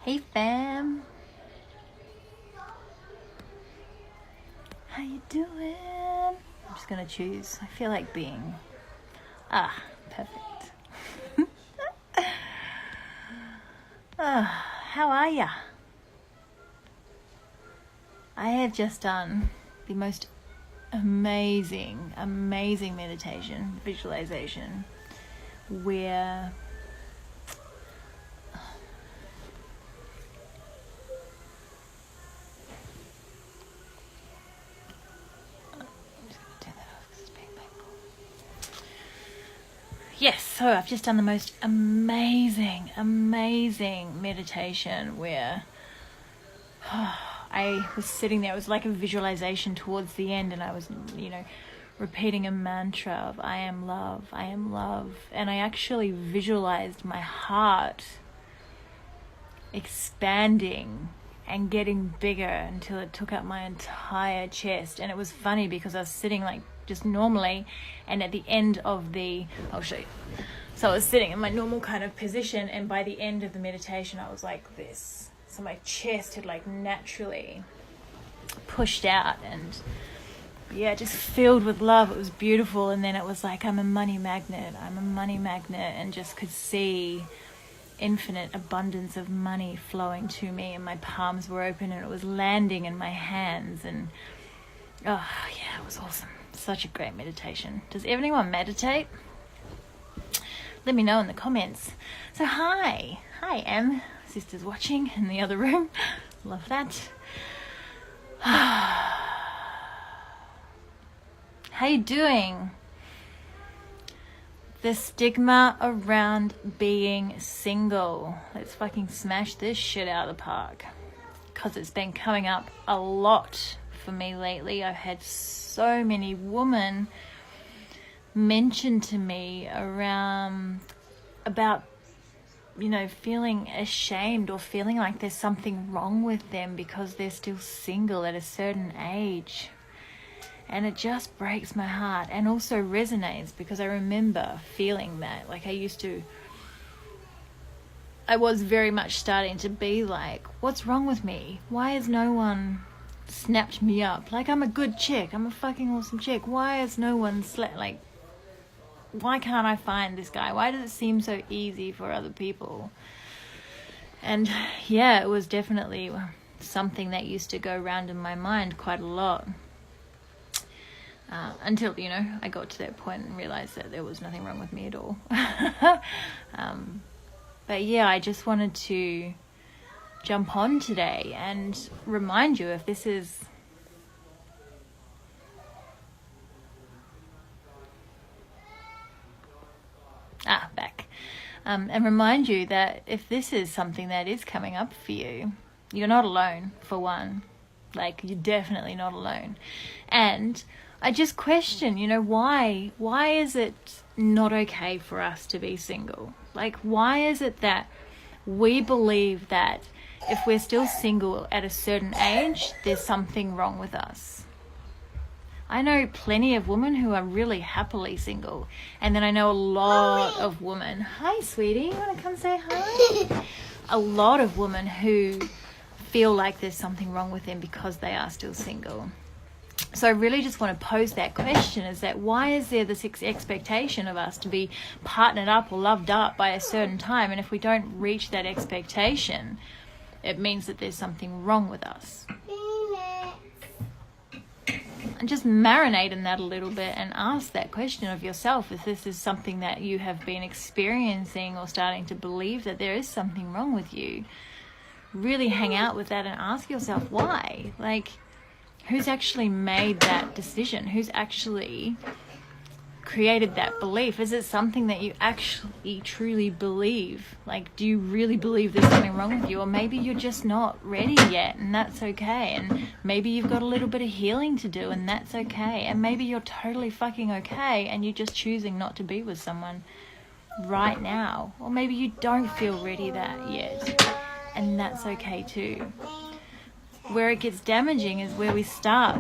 Hey fam, how you doing? I'm just gonna choose. I feel like being perfect. How are ya? I have just done the most amazing meditation, visualization, where so I've just done the most amazing meditation where I was sitting there. It was like a visualization towards the end, and I was, repeating a mantra of I am love, and I actually visualized my heart expanding and getting bigger until it took up my entire chest. And it was funny because I was sitting like just normally, and at the end of I'll show you. So I was sitting in my normal kind of position, and by the end of the meditation I was like this. So my chest had like naturally pushed out, and just filled with love. It was beautiful. And then it was like I'm a money magnet, and just could see infinite abundance of money flowing to me, and my palms were open and it was landing in my hands, and it was awesome. Such a great meditation. Does anyone meditate? Let me know in the comments. So hi Em, sister's watching in the other room. Love that. How you doing? The stigma around being single. Let's fucking smash this shit out of the park, because it's been coming up a lot for me lately. I've had so many women mention to me about feeling ashamed or feeling like there's something wrong with them because they're still single at a certain age. And it just breaks my heart, and also resonates, because I remember feeling that. Like I was very much starting to be like, what's wrong with me? Why has no one snapped me up? Like, I'm a good chick. I'm a fucking awesome chick. Why has no one why can't I find this guy? Why does it seem so easy for other people? And it was definitely something that used to go around in my mind quite a lot. Until, I got to that point and realized that there was nothing wrong with me at all. But I just wanted to jump on today and remind you, if this is back, and remind you that if this is something that is coming up for you, you're not alone, for one. Like, you're definitely not alone. And I just question, why is it not okay for us to be single? Like, why is it that we believe that if we're still single at a certain age, there's something wrong with us? I know plenty of women who are really happily single, and then I know a lot of women. Hi, sweetie, you want to come say hi? A lot of women who feel like there's something wrong with them because they are still single. So I really just want to pose that question, is that why is there this expectation of us to be partnered up or loved up by a certain time? And if we don't reach that expectation, it means that there's something wrong with us. And just marinate in that a little bit and ask that question of yourself, if this is something that you have been experiencing or starting to believe that there is something wrong with you. Really hang out with that and ask yourself why. Like, who's actually made that decision? Who's actually created that belief? Is it something that you actually truly believe? Like, do you really believe there's something wrong with you? Or maybe you're just not ready yet, and that's okay. And maybe you've got a little bit of healing to do, and that's okay. And maybe you're totally fucking okay, and you're just choosing not to be with someone right now. Or maybe you don't feel ready yet, and that's okay too. Where it gets damaging is where we start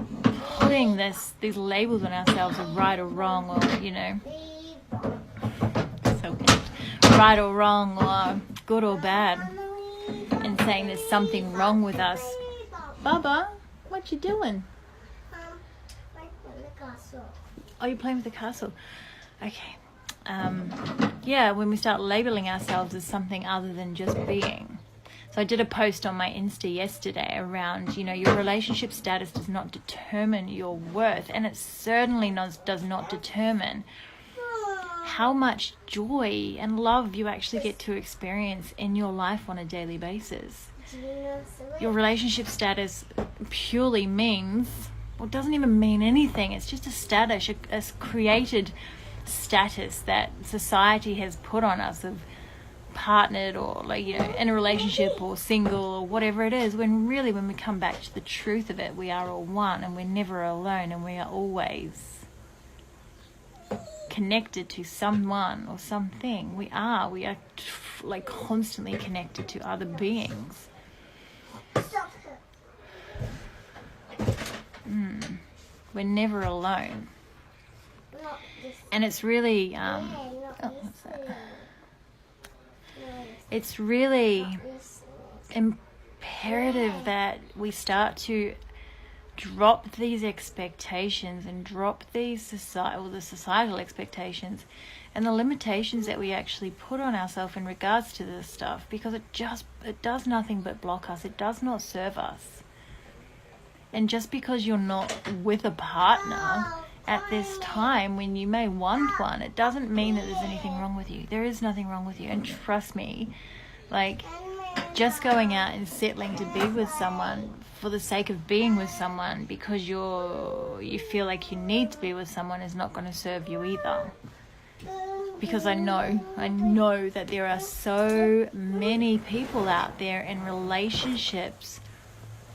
putting these labels on ourselves of right or wrong, or so right or wrong, or good or bad. and saying there's something wrong with us. Baba, what you doing? Oh, you're playing with the castle. Okay. Yeah, when we start labeling ourselves as something other than just being. So I did a post on my Insta yesterday around, your relationship status does not determine your worth, and it certainly does not determine how much joy and love you actually get to experience in your life on a daily basis. Your relationship status purely means, well, it doesn't even mean anything. It's just a status, a created status that society has put on us of partnered or in a relationship or single or whatever it is, when really when we come back to the truth of it, we are all one, and we're never alone, and we are always connected to someone or something. We are constantly connected to other beings. We're never alone. And it's really it's really imperative that we start to drop these expectations and drop these societal expectations and the limitations that we actually put on ourselves in regards to this stuff, because it does nothing but block us. It does not serve us. And just because you're not with a partner at this time when you may want one, it doesn't mean that there's anything wrong with you. There is nothing wrong with you. And trust me, just going out and settling to be with someone for the sake of being with someone because you feel like you need to be with someone is not going to serve you either. Because I know that there are so many people out there in relationships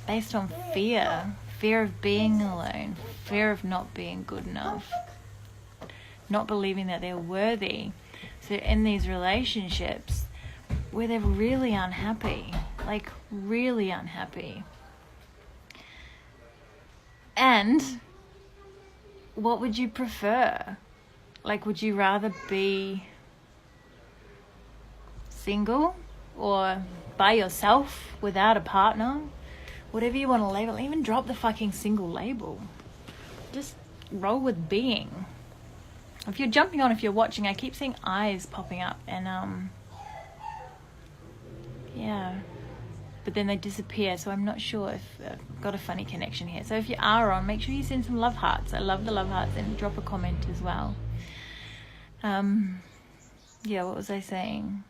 based on fear of being alone, fear of not being good enough, not believing that they're worthy. So in these relationships where they're really unhappy, really unhappy. And what would you prefer? Would you rather be single or by yourself without a partner? Whatever you want to label, even drop the fucking single label. Just roll with being. If you're jumping on, if you're watching, I keep seeing eyes popping up and yeah. But then they disappear, so I'm not sure if I've got a funny connection here. So if you are on, make sure you send some love hearts. I love the love hearts, and drop a comment as well. Yeah, what was I saying?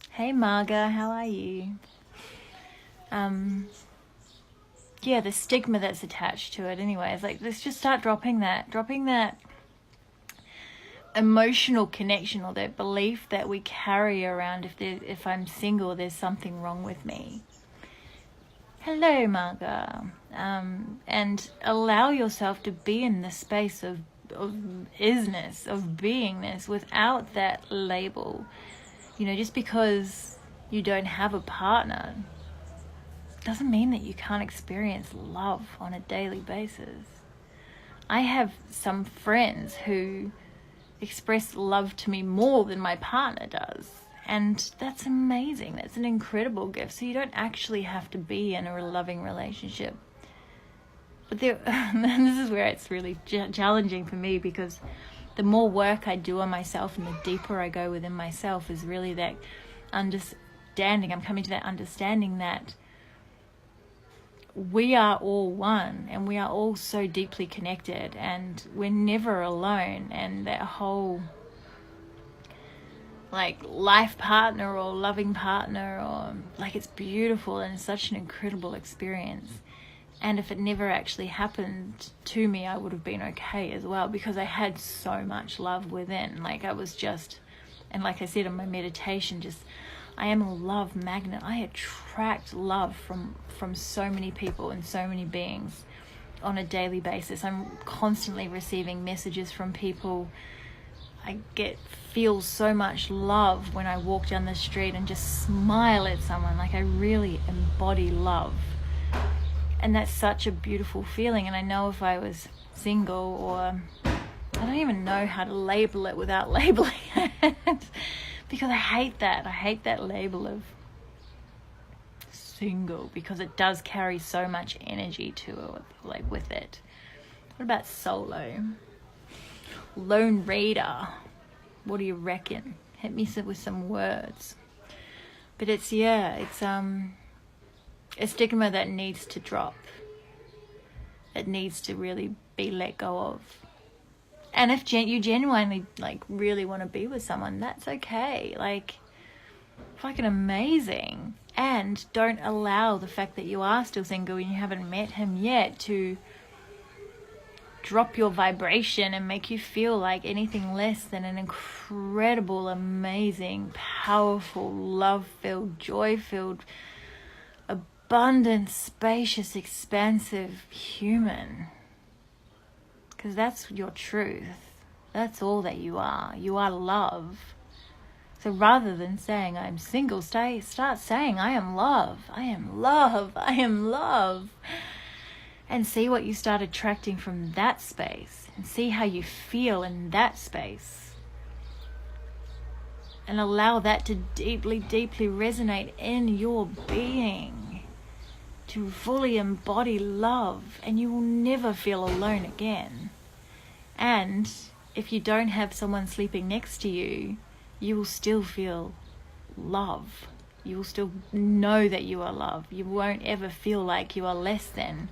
Hey Marga, how are you? Yeah, the stigma that's attached to it anyways. Let's just start dropping that emotional connection or that belief that we carry around if I'm single, there's something wrong with me. Hello, Marga. And allow yourself to be in the space of isness, of beingness, without that label. Just because you don't have a partner doesn't mean that you can't experience love on a daily basis. I have some friends who express love to me more than my partner does, and that's amazing. That's an incredible gift. So you don't actually have to be in a loving relationship. But this is where it's really challenging for me, because the more work I do on myself and the deeper I go within myself is really that understanding. I'm coming to that understanding that we are all one, and we are all so deeply connected, and we're never alone. And that whole life partner or loving partner, or it's beautiful and such an incredible experience. And if it never actually happened to me, I would have been okay as well, because I had so much love within. I was just, and like I said in my meditation, I am a love magnet. I attract love from so many people and so many beings on a daily basis. I'm constantly receiving messages from people. I feel so much love when I walk down the street and just smile at someone. I really embody love. And that's such a beautiful feeling. And I know if I was single, or I don't even know how to label it without labeling it. Because I hate that. I hate that label of single, because it does carry so much energy to it, like with it. What about solo? Lone reader. What do you reckon? Hit me with some words. But it's a stigma that needs to drop. It needs to really be let go of. And if you genuinely like really want to be with someone, that's okay. Like, fucking amazing. And don't allow the fact that you are still single and you haven't met him yet to drop your vibration and make you feel like anything less than an incredible, amazing, powerful, love-filled, joy-filled, abundant, spacious, expansive human. Because that's your truth. That's all that you are. You are love. So rather than saying I'm single, start saying I am love. I am love. I am love. And see what you start attracting from that space. And see how you feel in that space. And allow that to deeply, deeply resonate in your being. To fully embody love. And you will never feel alone again. And if you don't have someone sleeping next to you, you will still feel love. You will still know that you are love. You won't ever feel like you are less than.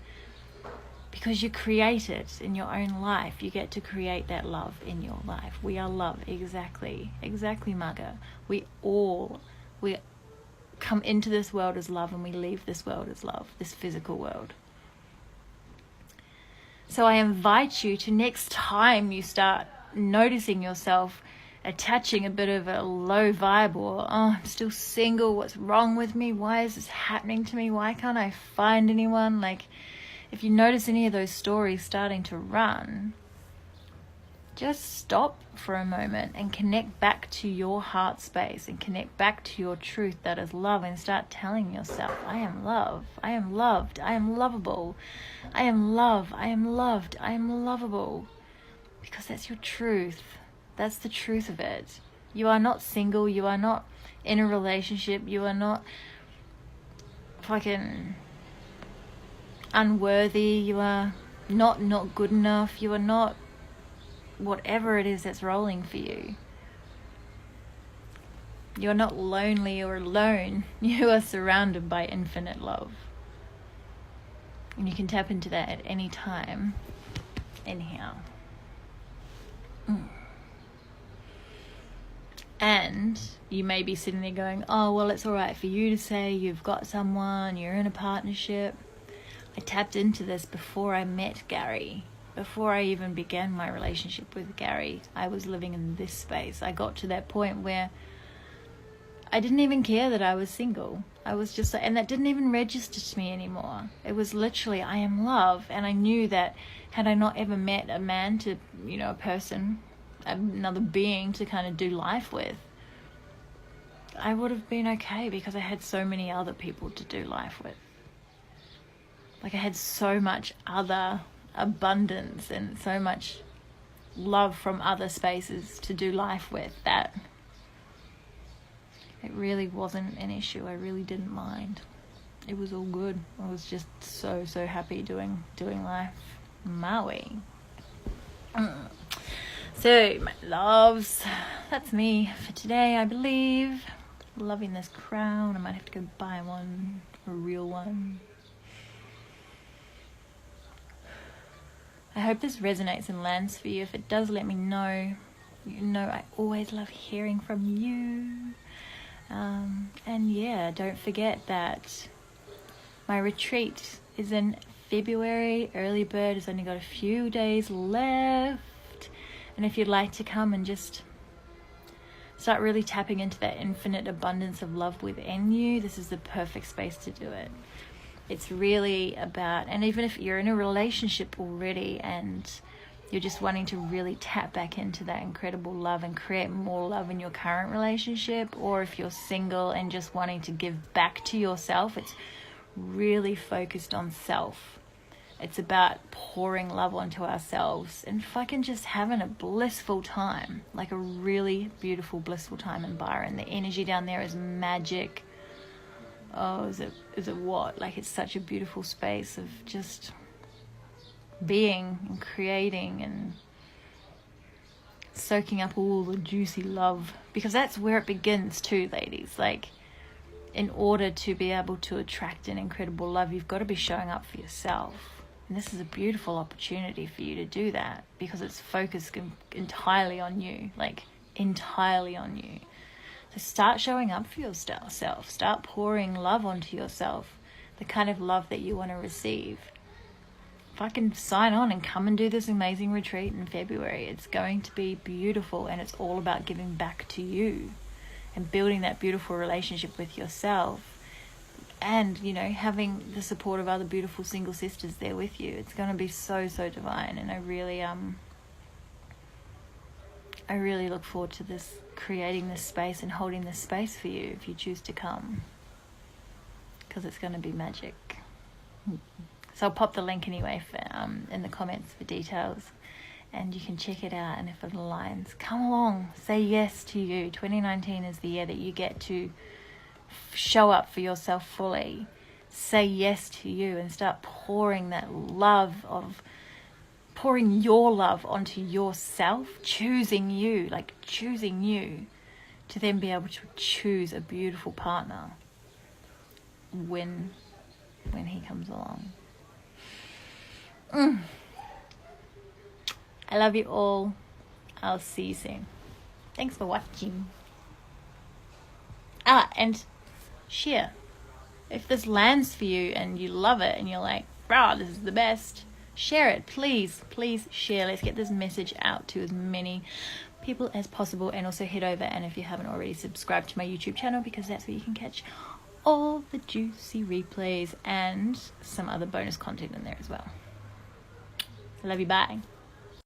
Because you create it in your own life. You get to create that love in your life. We are love. Exactly. Exactly, Mugger. We come into this world as love and we leave this world as love. This physical world. So I invite you to, next time you start noticing yourself attaching a bit of a low vibe, or, oh, I'm still single, what's wrong with me? Why is this happening to me? Why can't I find anyone? Like, if you notice any of those stories starting to run, just stop for a moment and connect back to your heart space and connect back to your truth that is love, and start telling yourself, I am love, I am loved, I am lovable, I am love, I am loved, I am lovable. Because that's your truth. That's the truth of it. You are not single, you are not in a relationship, you are not fucking unworthy, you are not good enough, you are not whatever it is that's rolling for you. You're not lonely or alone. You are surrounded by infinite love. And you can tap into that at any time. Inhale. And you may be sitting there going, oh, well, it's all right for you to say you've got someone, you're in a partnership. I tapped into this before I met Gary. Before I even began my relationship with Gary, I was living in this space. I got to that point where I didn't even care that I was single. I was just, and that didn't even register to me anymore. It was literally, I am love. And I knew that had I not ever met a man to, a person, another being to kind of do life with, I would have been okay, because I had so many other people to do life with. Like, I had so much other abundance and so much love from other spaces to do life with that it really wasn't an issue. I really didn't mind. It was all good. I was just so happy doing life. Maui. So, my loves, that's me for today, I believe. Loving this crown. I might have to go buy one, a real one. I hope this resonates and lands for you. If it does, let me know. You know I always love hearing from you. And yeah, don't forget that my retreat is in February. Early bird has only got a few days left. And if you'd like to come and just start really tapping into that infinite abundance of love within you, this is the perfect space to do it. It's really about, and even if you're in a relationship already and you're just wanting to really tap back into that incredible love and create more love in your current relationship, or if you're single and just wanting to give back to yourself, it's really focused on self. It's about pouring love onto ourselves and fucking just having a blissful time, like a really beautiful blissful time in Byron. The energy down there is magic. oh, is it what? Like, it's such a beautiful space of just being and creating and soaking up all the juicy love, because that's where it begins too, ladies. Like, in order to be able to attract an incredible love, you've got to be showing up for yourself. And this is a beautiful opportunity for you to do that, because it's focused entirely on you, like entirely on you. So start showing up for yourself. Start pouring love onto yourself, the kind of love that you want to receive. Fucking sign on and come and do this amazing retreat in February. It's going to be beautiful, and it's all about giving back to you and building that beautiful relationship with yourself, and, you know, having the support of other beautiful single sisters there with you. It's going to be so, so divine, and I really look forward to this, creating this space and holding this space for you if you choose to come, because it's going to be magic. So I'll pop the link anyway for, in the comments for details, and you can check it out. And if it aligns, come along, say yes to you. 2019 is the year that you get to show up for yourself fully. Say yes to you and start pouring that love pouring your love onto yourself, choosing you to then be able to choose a beautiful partner when he comes along. I love you all. I'll see you soon. Thanks for watching. And share. If this lands for you and you love it and you're like, "Wow, this is the best," share it. Please share. Let's get this message out to as many people as possible. And also head over, and if you haven't already, subscribe to my YouTube channel, because that's where you can catch all the juicy replays and some other bonus content in there as well. I love you. Bye.